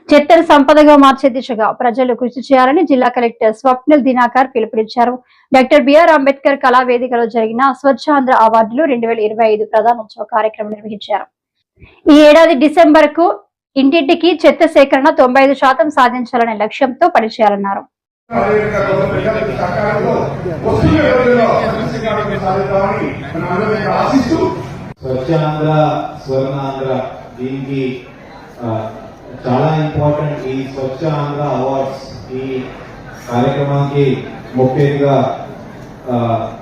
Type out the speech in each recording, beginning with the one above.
చెత్తను సంపదగా మార్చే దిశగా ప్రజలు కృషి చేయాలని జిల్లా కలెక్టర్ స్వప్నిల్ దినాకర్ పిలుపునిచ్చారు. డాక్టర్ బిఆర్ అంబేద్కర్ కళా వేదికలో జరిగిన స్వచ్ఛాంధ్ర అవార్డులు 2025 ప్రధానోత్సవ కార్యక్రమం నిర్వహించారు. ఈ ఏడాది డిసెంబర్ కు ఇంటింటికి చెత్త సేకరణ 95% సాధించాలనే లక్ష్యంతో పనిచేయాలన్నారు. చాలా ఇంపార్టెంట్ ఈ స్వచ్ఛ ఆంధ్ర అవార్డ్స్ ఈ కార్యక్రమానికి ముఖ్యంగా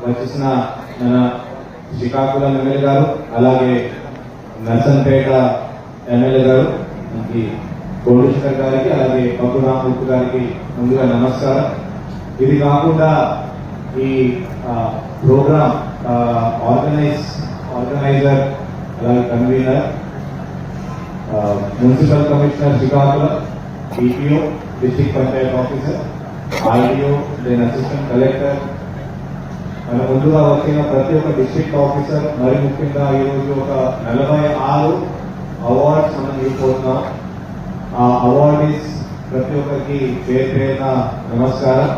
వచ్చేసిన మన శ్రీకాకుళం ఎమ్మెల్యే గారు, అలాగే నర్సంపేట ఎమ్మెల్యే గారు కోటేశ్వర్ గారికి, అలాగే పప్పు రామూర్తి గారికి ముందుగా నమస్కారం. ఇది కాకుండా ఈ ప్రోగ్రామ్ ఆర్గనైజర్ అలాగే convener municipal commissioner Srikakulam, DPO district panchayat officer, RDO, then assistant collector, మన ముందుగా వచ్చిన ప్రతి ఒక్క డిస్ట్రిక్ట్ ఆఫీసర్, మరి ముఖ్యంగా ఈరోజు ఒక 46 అవార్డ్స్ మనం ఇవ్వబోతున్నాం. ఆ అవార్డీస్ ప్రతి ఒక్కరికి పేరు పేరున నమస్కారం.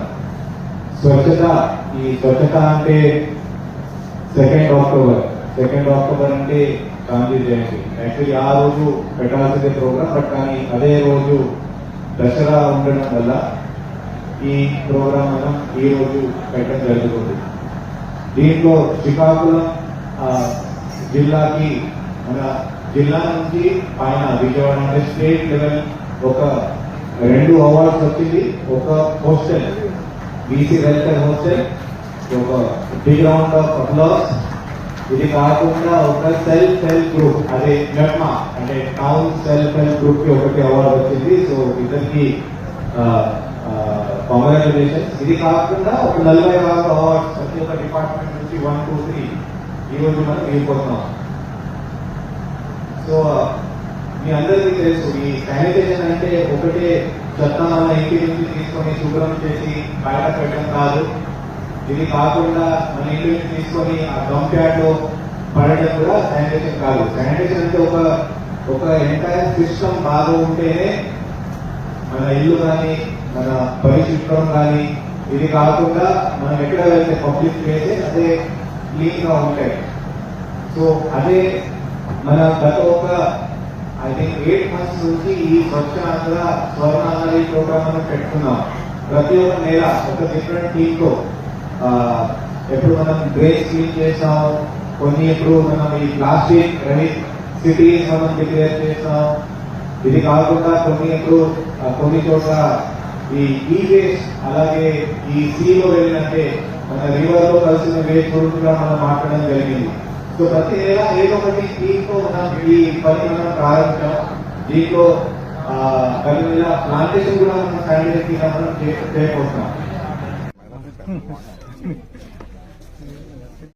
ఈ స్వచ్ఛత అంటే 2 అక్టోబర్ అంటే గాంధీ జయంతి. యాక్చువల్లీ ఆ రోజు పెట్టాల్సిందే ప్రోగ్రామ్, బట్ కానీ అదే రోజు దసరా ఉండడం వల్ల ఈ ప్రోగ్రామ్ మనం ఈ రోజు పెట్టడం జరుగుతుంది. దీంట్లో శ్రీకాకుళం జిల్లాకి, మన జిల్లా నుంచి పైన విజయవాడ అంటే స్టేట్ లెవెల్ ఒక 2 అవార్డ్స్ వచ్చింది. ఒక హాస్టల్, బీసీ వెల్ఫేర్ హాస్టల్, ఒక బిగ్ రౌండ్ ఆఫ్ అప్లాస్. ఇది కాకుండా ఒక సెల్ఫ్ హెల్ప్ గ్రూప్, అదే మెట్మా అంటే టౌన్ సెల్ఫ్ హెల్ప్ గ్రూప్ కి ఒకటి అవార్డు వచ్చింది. సో ఇద్దరికి కంగ్రాచులేషన్స్. ఇది కాకుండా ఒక 46 అవార్డ్స్ ప్రతి ఒక్క డిపార్ట్మెంట్ నుంచి 1, 2, 3 ఈ రోజు మనం వెళ్ళిపోతున్నాం. సో మీ అందరికీ తెలుసు, ఈ శానిటేషన్ అంటే ఒకటే చెత్త మన ఇంటి నుంచి తీసుకొని శుభ్రం చేసి బయట పెట్టడం కాదు. ఇది కాకుండా మన ఇంటి నుంచి తీసుకొని ఆ డంప్ యార్డ్ లో పడడం కూడా శానిటేషన్ కాదు. శానిటేషన్ అంటే ఒక ఎంటైర్ సిస్టమ్ బాగా ఉంటేనే మన ఇల్లు కానీ, మన పరిశుభ్రం కానీ, ఇది కాకుండా మనం ఎక్కడ వెళ్తే పబ్లిక్ ప్లేసెస్ అదే క్లీన్ గా ఉంటాయి. సో అదే మన గత ఒక ఐ థింక్ 8 months నుంచి ఈ స్వచ్ఛ ఆంధ్ర స్వర్ణాంధ్ర ఈ ప్రోగ్రామ్ మనం పెట్టుకున్నాం. ప్రతి ఒక్క నెల ఒక డిఫరెంట్ టీమ్ తో ఎప్పుడు మనం డ్రైన్స్ క్లీన్ చేసాం, కొన్ని ఎప్పుడు మనం ఈ ప్లాస్టిక్ రెడీ సిటీస్ మనం డిక్లేర్ చేసాం. ఇది కాకుండా కొన్ని చోట్ల ఈ వేస్ట్, అలాగే ఈ సీలో వెళ్ళినట్టే మన రివర్ లో కలిసిన వేస్ట్ గురించి మనం మాట్లాడడం జరిగింది. సో ప్రతి నెల ఏదో ఒకటి టీంతో మనం ఈ పని మనం ప్రారంభించాం. దీంట్లో ప్రతి నెల ప్లాంటేషన్ కూడా మనం శానిటైజేషన్ మనం చేయబోతున్నాం.